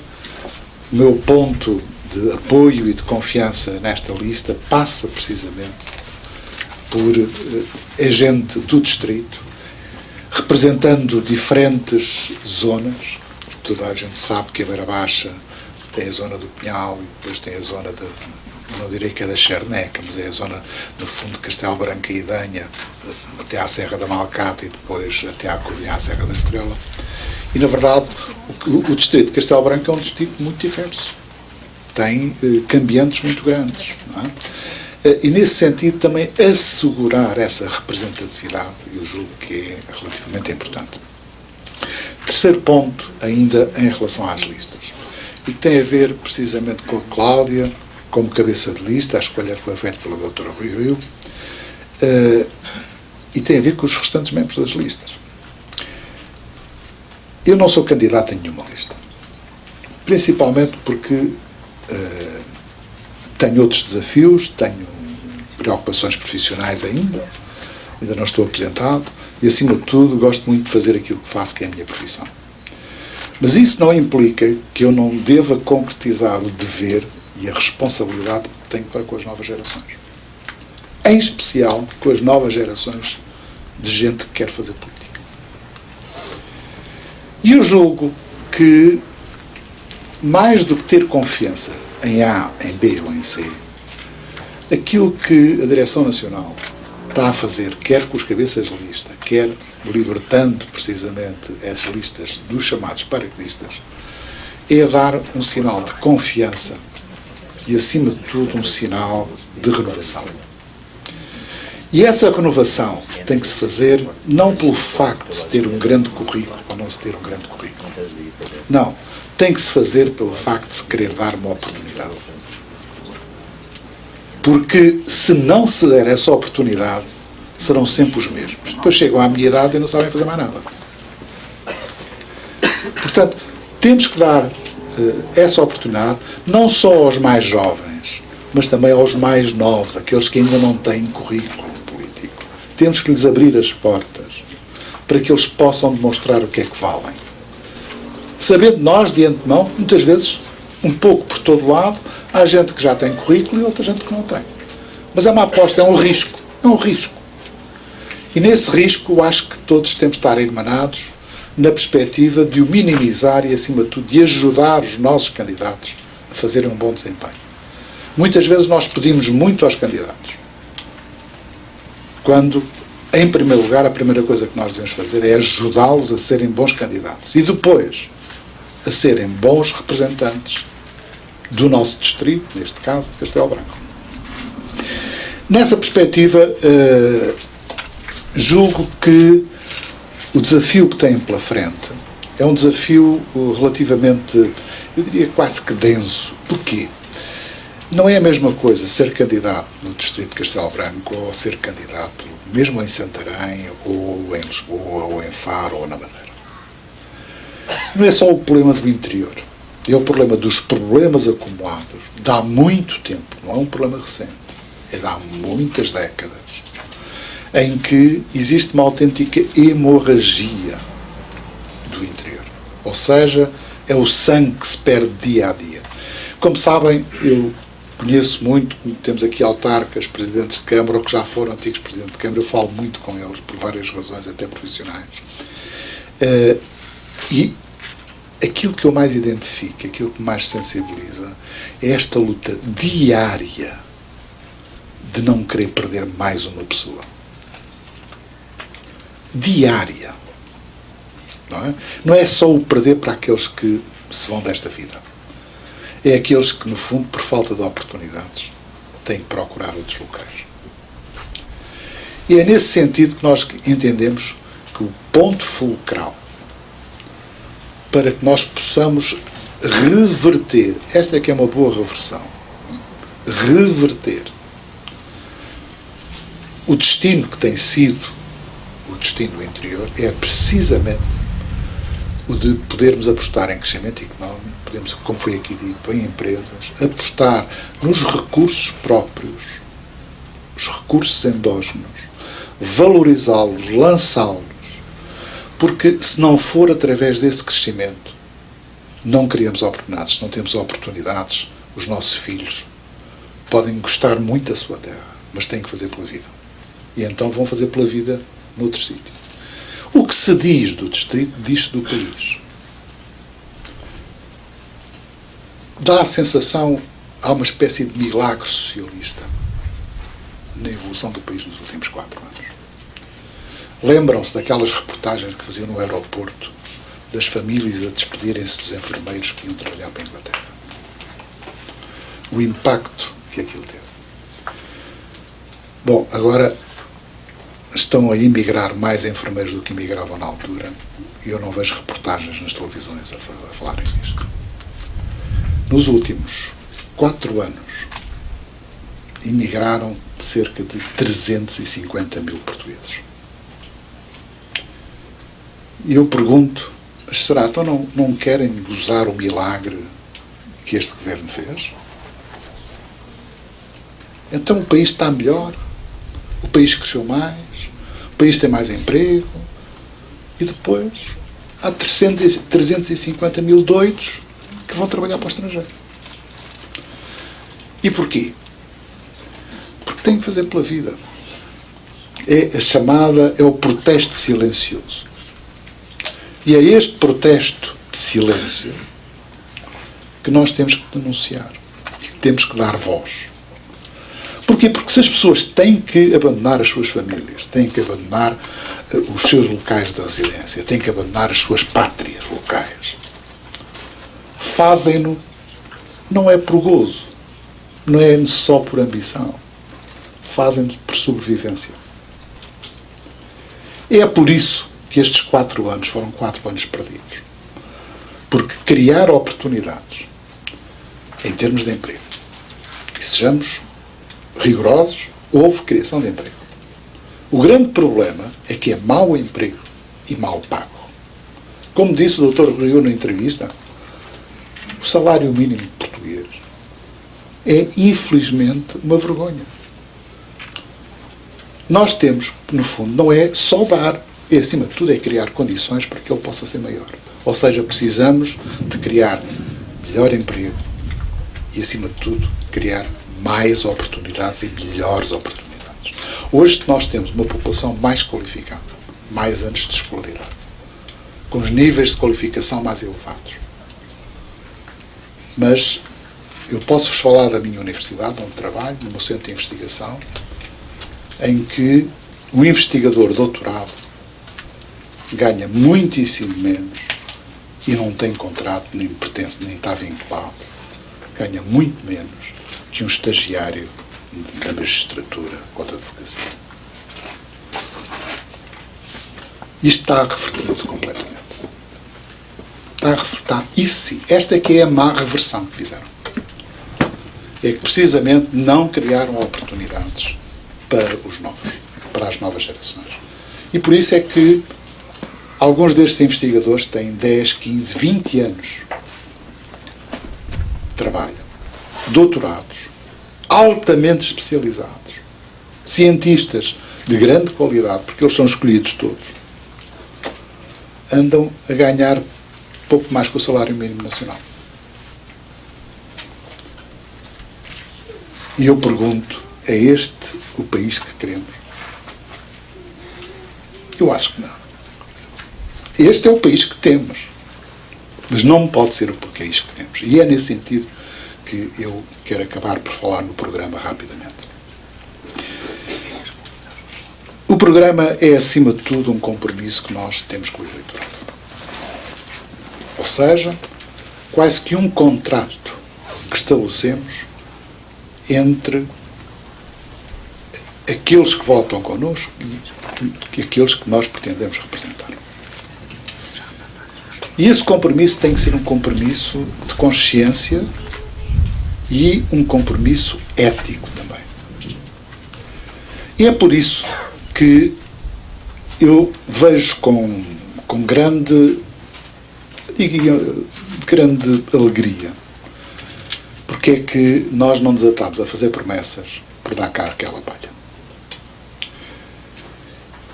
o meu ponto de apoio e de confiança nesta lista passa precisamente por gente do distrito, representando diferentes zonas. Toda a gente sabe que a Beira Baixa tem a zona do Pinhal e depois tem a zona não direi que é da Charneca, mas é a zona, no fundo, de Castelo Branco e Idanha, até à Serra da Malcata e depois até à Covilhã, à Serra da Estrela. E, na verdade, o distrito de Castelo Branco é um distrito muito diverso. Tem cambiantes muito grandes. Não é? E, nesse sentido, também assegurar essa representatividade, eu julgo que é relativamente importante. Terceiro ponto, ainda em relação às listas, e que tem a ver precisamente com a Cláudia, como cabeça de lista, a escolha que foi feita pela doutora Rui Rio, e tem a ver com os restantes membros das listas. Eu não sou candidato a nenhuma lista, principalmente porque tenho outros desafios, tenho preocupações profissionais ainda não estou aposentado, e acima de tudo gosto muito de fazer aquilo que faço, que é a minha profissão. Mas isso não implica que eu não deva concretizar o dever e a responsabilidade que tenho para com as novas gerações. Em especial com as novas gerações de gente que quer fazer política. E eu julgo que, mais do que ter confiança em A, em B ou em C, aquilo que a Direção Nacional está a fazer, quer com os cabeças de lista, quer libertando precisamente as listas dos chamados paraquedistas, é dar um sinal de confiança e, acima de tudo, um sinal de renovação. E essa renovação tem que se fazer não pelo facto de se ter um grande currículo ou não se ter um grande currículo. Não. Tem que se fazer pelo facto de se querer dar uma oportunidade. Porque se não se der essa oportunidade, serão sempre os mesmos. Depois chegam à minha idade e não sabem fazer mais nada. Portanto, temos que dar essa oportunidade não só aos mais jovens, mas também aos mais novos, aqueles que ainda não têm currículo político. Temos que lhes abrir as portas para que eles possam demonstrar o que é que valem. Sabendo nós, de antemão, muitas vezes, um pouco por todo lado, há gente que já tem currículo e outra gente que não tem. Mas é uma aposta, é um risco. É um risco. E nesse risco, eu acho que todos temos de estar emanados na perspectiva de o minimizar e, acima de tudo, de ajudar os nossos candidatos a fazerem um bom desempenho. Muitas vezes nós pedimos muito aos candidatos, quando, em primeiro lugar, a primeira coisa que nós devemos fazer é ajudá-los a serem bons candidatos e depois a serem bons representantes do nosso distrito, neste caso de Castelo Branco. Nessa perspectiva, julgo que o desafio que têm pela frente é um desafio relativamente, eu diria quase que denso. Porquê? Não é a mesma coisa ser candidato no distrito de Castelo Branco ou ser candidato mesmo em Santarém, ou em Lisboa, ou em Faro, ou na Madeira. Não é só o problema do interior. É o problema dos problemas acumulados de há muito tempo. Não é um problema recente. É de há muitas décadas. Em que existe uma autêntica hemorragia do interior. Ou seja, é o sangue que se perde dia a dia. Como sabem, eu conheço muito, temos aqui autarcas, presidentes de Câmara, ou que já foram antigos presidentes de Câmara, eu falo muito com eles, por várias razões, até profissionais. E aquilo que eu mais identifico, aquilo que mais sensibiliza, é esta luta diária de não querer perder mais uma pessoa. Diária. Não é? Não é só o perder para aqueles que se vão desta vida. É aqueles que, no fundo, por falta de oportunidades, têm que procurar outros locais. E é nesse sentido que nós entendemos que o ponto fulcral para que nós possamos reverter, esta é que é uma boa reversão, reverter o destino que tem sido o destino do interior, é precisamente o de podermos apostar em crescimento económico, podemos, como foi aqui dito, em empresas, apostar nos recursos próprios, os recursos endógenos, valorizá-los, lançá-los, porque se não for através desse crescimento, não criamos oportunidades. Se não temos oportunidades, os nossos filhos podem gostar muito da sua terra, mas têm que fazer pela vida. E então vão fazer pela vida noutro sítio. O que se diz do distrito, diz-se do país. Dá a sensação, há uma espécie de milagre socialista na evolução do país nos últimos 4 anos. Lembram-se daquelas reportagens que faziam no aeroporto, das famílias a despedirem-se dos enfermeiros que iam trabalhar para a Inglaterra. O impacto que aquilo teve. Bom, agora estão a emigrar mais enfermeiros do que emigravam na altura, e eu não vejo reportagens nas televisões a falarem disto. Nos últimos 4 anos, emigraram cerca de 350 mil portugueses. E eu pergunto, será então não querem gozar o milagre que este governo fez? Então o país está melhor, o país cresceu mais, o país tem mais emprego, e depois há 350 mil doidos que vão trabalhar para o estrangeiro. E porquê? Porque têm que fazer pela vida. É o protesto silencioso. E é este protesto de silêncio que nós temos que denunciar e que temos que dar voz. Porquê? Porque se as pessoas têm que abandonar as suas famílias, têm que abandonar os seus locais de residência, têm que abandonar as suas pátrias locais, fazem-no, não é por gozo, não é só por ambição, fazem-no por sobrevivência. É por isso que estes 4 anos foram 4 anos perdidos. Porque criar oportunidades em termos de emprego, e sejamos rigorosos, houve criação de emprego. O grande problema é que é mau emprego e mal pago. Como disse o Dr. Rui na entrevista, o salário mínimo português é, infelizmente, uma vergonha. Nós temos, no fundo, não é só dar, e acima de tudo é criar condições para que ele possa ser maior. Ou seja, precisamos de criar melhor emprego e, acima de tudo, criar mais oportunidades e melhores oportunidades. Hoje nós temos uma população mais qualificada, mais anos de escolaridade, com os níveis de qualificação mais elevados. Mas eu posso-vos falar da minha universidade, onde trabalho, no meu centro de investigação, em que o investigador doutorado ganha muitíssimo menos e não tem contrato, nem pertence, nem está vinculado, ganha muito menos que um estagiário da magistratura ou da advocacia. Isto está revertido completamente. Isso sim, esta é que é a má reversão que fizeram. É que precisamente não criaram oportunidades para os novos, para as novas gerações. E por isso é que alguns destes investigadores têm 10, 15, 20 anos de trabalho, doutorados, altamente especializados, cientistas de grande qualidade, porque eles são escolhidos todos, andam a ganhar pouco mais que o salário mínimo nacional. E eu pergunto, é este o país que queremos? Eu acho que não. Este é o país que temos, mas não pode ser o país que queremos. E é nesse sentido que eu quero acabar por falar no programa rapidamente. O programa é, acima de tudo, um compromisso que nós temos com o eleitorado. Ou seja, quase que um contrato que estabelecemos entre aqueles que votam connosco e aqueles que nós pretendemos representar. E esse compromisso tem que ser um compromisso de consciência e um compromisso ético também. E é por isso que eu vejo com grande alegria porque é que nós não nos atamos a fazer promessas por dar cá aquela palha.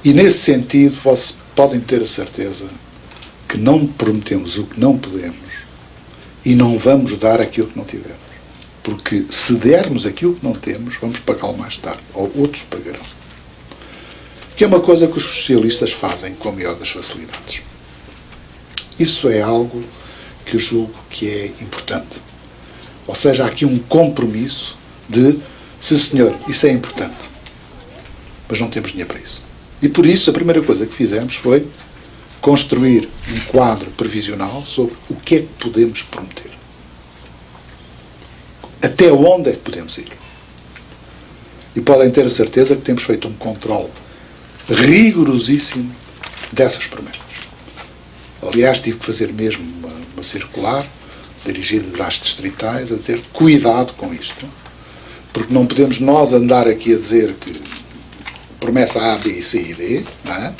E nesse sentido, vocês podem ter a certeza que não prometemos o que não podemos e não vamos dar aquilo que não tivemos. Porque se dermos aquilo que não temos, vamos pagá-lo mais tarde, ou outros pagarão. que é uma coisa que os socialistas fazem com a maior das facilidades. Isso é algo que eu julgo que é importante. Ou seja, há aqui um compromisso de, sim senhor, isso é importante, mas não temos dinheiro para isso. E por isso a primeira coisa que fizemos foi construir um quadro previsional sobre o que é que podemos prometer. Até onde é que podemos ir. E podem ter a certeza que temos feito um controle rigorosíssimo dessas promessas. Aliás, tive que fazer mesmo uma circular dirigida às distritais a dizer cuidado com isto, porque não podemos nós andar aqui a dizer que promessa A, B, C e D, não é?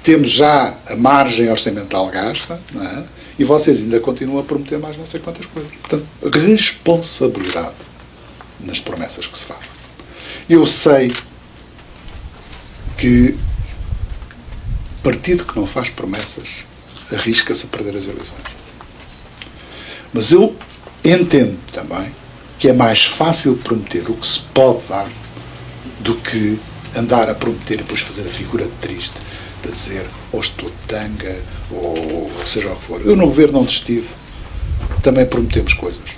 Temos já a margem orçamental gasta, não é? E vocês ainda continuam a prometer mais não sei quantas coisas. Portanto, responsabilidade nas promessas que se fazem. Eu sei que partido que não faz promessas arrisca-se a perder as eleições. Mas eu entendo também que é mais fácil prometer o que se pode dar do que andar a prometer e depois fazer a figura triste de dizer ou estou de tanga ou seja o que for. Eu no governo onde estive também prometemos coisas.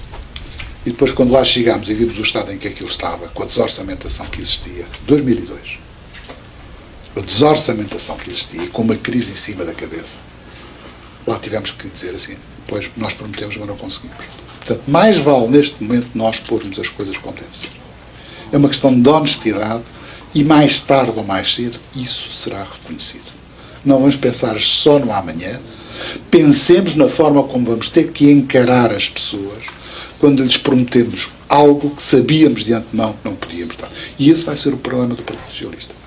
E depois quando lá chegámos e vimos o estado em que aquilo estava, com a desorçamentação que existia, 2002, a desorçamentação que existia e com uma crise em cima da cabeça, lá tivemos que dizer assim, pois nós prometemos, mas não conseguimos. Portanto, mais vale neste momento nós pormos as coisas como deve ser. É uma questão de honestidade e mais tarde ou mais cedo isso será reconhecido. Não vamos pensar só no amanhã, pensemos na forma como vamos ter que encarar as pessoas quando lhes prometemos algo que sabíamos de antemão que não podíamos dar. E esse vai ser o problema do Partido Socialista.